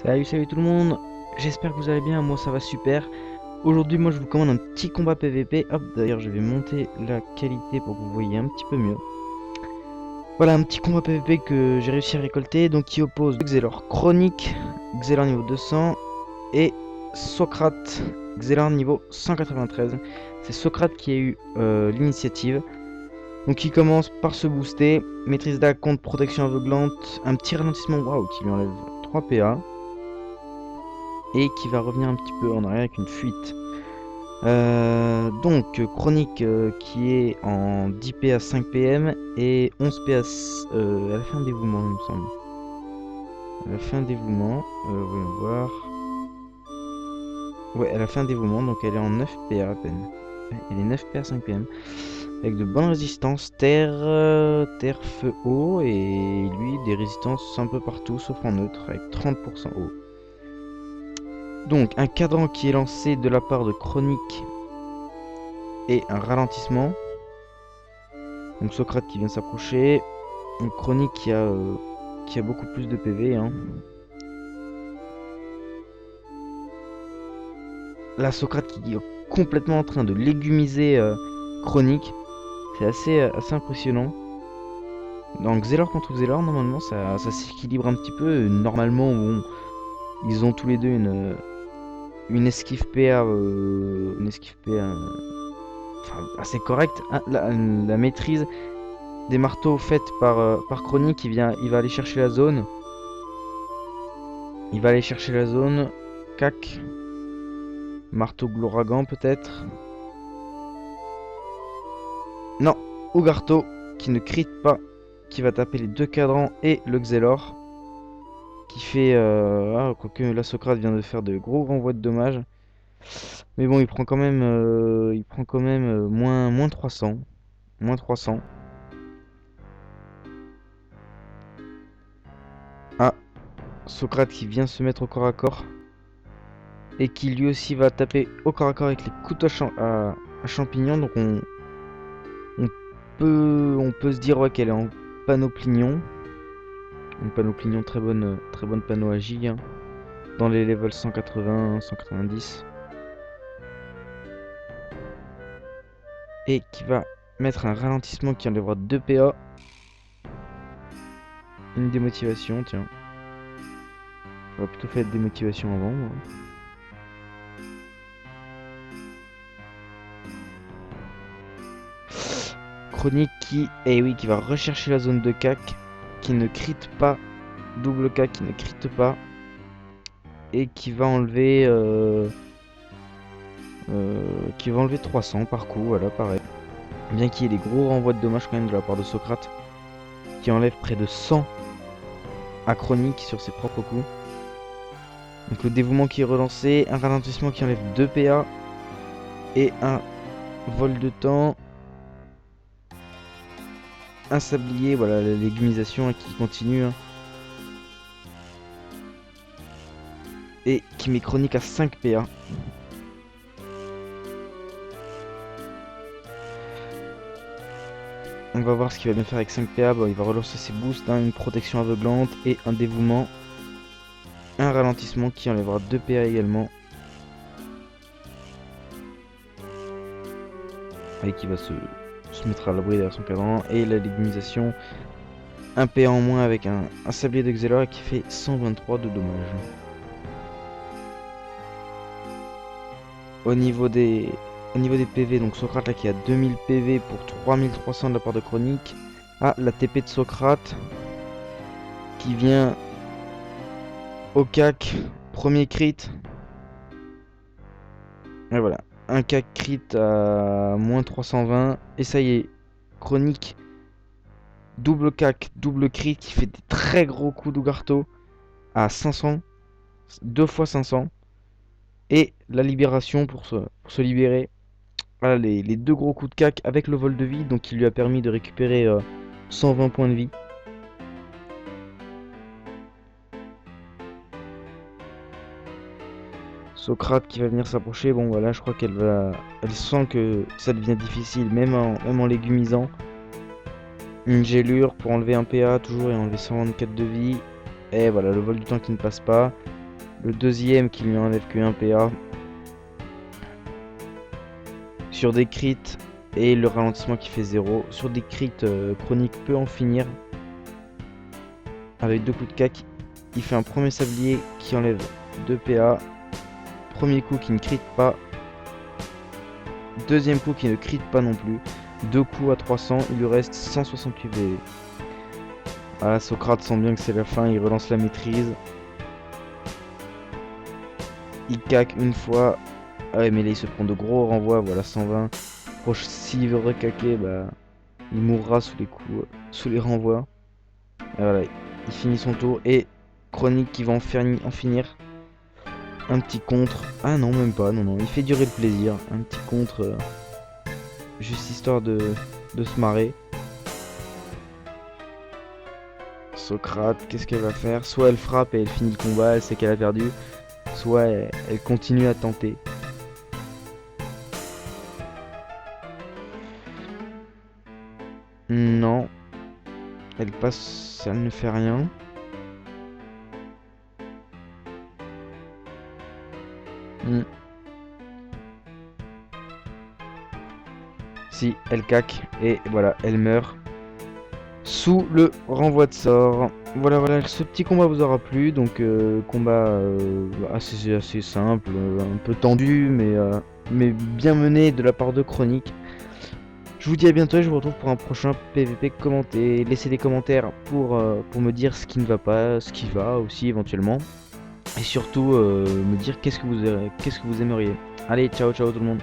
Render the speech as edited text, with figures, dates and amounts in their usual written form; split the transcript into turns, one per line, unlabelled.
Salut tout le monde, j'espère que vous allez bien, moi ça va super. Aujourd'hui moi je vous commande un petit combat PVP. Hop, d'ailleurs je vais monter la qualité pour que vous voyez un petit peu mieux. Voilà un petit combat PVP que j'ai réussi à récolter, donc qui oppose Xelor Chronique, Xelor niveau 200 et Socrate, Xelor niveau 193. C'est Socrate qui a eu l'initiative. Donc il commence par se booster, maîtrise d'A contre protection aveuglante, un petit ralentissement waouh qui lui enlève 3 PA. Et qui va revenir un petit peu en arrière avec une fuite. Donc Chronique qui est en 10 PA 5 PM et 11 PA elle a fait un dévouement il me semble. Elle a fait un dévouement, voyons voir. Ouais, elle a fait un dévouement donc elle est en 9 PA à peine. Elle est 9 PA 5 PM avec de bonnes résistances terre, terre, feu, eau et lui des résistances un peu partout sauf en neutre avec 30% eau. Donc un cadran qui est lancé de la part de Chronique et un ralentissement. Donc Socrate qui vient s'approcher. Une Chronique qui a beaucoup plus de PV. Hein. Là Socrate qui est complètement en train de légumiser Chronique. C'est assez impressionnant. Donc Xelor contre Xelor, normalement ça s'équilibre un petit peu. Normalement bon, ils ont tous les deux une esquive PA, enfin, assez correcte. Hein. La maîtrise des marteaux faits par Chronique, il va aller chercher la zone. Il va aller chercher la zone. Cac. Marteau Gloragan peut-être. Non. Ougarto qui ne crit pas. Qui va taper les deux cadrans et le Xelor. Qui fait... quoique la Socrate vient de faire de gros renvois de dommages. Mais bon, il prend quand même, moins 300. Moins 300. Ah. Socrate qui vient se mettre au corps à corps. Et qui lui aussi va taper au corps à corps avec les couteaux à champignons. Donc on peut se dire ouais, qu'elle est en panoplignon. Une panoplignon très bonne panneau agi hein, dans les levels 180, 190. Et qui va mettre un ralentissement qui enlèvera 2 PA. Une démotivation, tiens. On va plutôt faire une démotivation avant. Moi. Chronique qui va rechercher la zone de cac, qui ne crit pas, double cac qui ne crit pas, et qui va enlever 300 par coup, voilà pareil. Bien qu'il y ait des gros renvois de dommages quand même de la part de Socrate, qui enlève près de 100 à Chronique sur ses propres coups. Donc le dévouement qui est relancé, un ralentissement qui enlève 2 PA, et un vol de temps. Un sablier, voilà, la légumisation hein, qui continue. Hein. Et qui met Chronique à 5 PA. On va voir ce qu'il va bien faire avec 5 PA. Bon, il va relancer ses boosts, hein, une protection aveuglante et un dévouement. Un ralentissement qui enlèvera 2 PA également. Et qui va se mettre à l'abri derrière son cadran. Et la légumisation. Un PA en moins avec un sablier de Xelor qui fait 123 de dommages. Au niveau des PV, donc Socrate là qui a 2000 PV pour 3300 de la part de Chronique. Ah, la TP de Socrate qui vient au cac, premier crit. Et voilà, un cac crit à moins 320. Et ça y est, Chronique, double cac, double crit qui fait des très gros coups d'Ougarto à 500, 2 fois 500. Et la libération pour se libérer. Voilà les deux gros coups de cac avec le vol de vie, donc qui lui a permis de récupérer 120 points de vie. Socrate qui va venir s'approcher, bon voilà, je crois elle sent que ça devient difficile, même en légumisant. Une gélure pour enlever un PA toujours et enlever 124 de vie. Et voilà, le vol du temps qui ne passe pas. Le deuxième qui lui enlève que 1 PA. Sur des crits et le ralentissement qui fait 0. Sur des crits, Chronique peut en finir. Avec 2 coups de cac, il fait un premier sablier qui enlève 2 PA. Premier coup qui ne crit pas. Deuxième coup qui ne crit pas non plus. 2 coups à 300, il lui reste 168 PV. Ah, Socrate sent bien que c'est la fin, il relance la maîtrise. Il caque une fois. Ah ouais, mais là il se prend de gros renvois, voilà 120. S'il veut recaquer, bah il mourra sous les coups, sous les renvois. Et voilà, il finit son tour et Chronique qui va en finir. Un petit contre. Ah non, même pas, non, il fait durer le plaisir. Un petit contre, juste histoire de se marrer. Socrate, qu'est-ce qu'elle va faire? Soit elle frappe et elle finit le combat, elle sait qu'elle a perdu. Soit elle continue à tenter. Non. Elle passe, elle ne fait rien. Si, elle caque et voilà, elle meurt sous le renvoi de sort. Voilà, ce petit combat vous aura plu. Donc combat assez simple, un peu tendu, mais bien mené de la part de Chronique. Je vous dis à bientôt et je vous retrouve pour un prochain PVP. Commentez, laissez des commentaires pour me dire ce qui ne va pas, ce qui va aussi éventuellement. Et surtout me dire qu'est-ce que vous aimeriez. Allez, ciao tout le monde.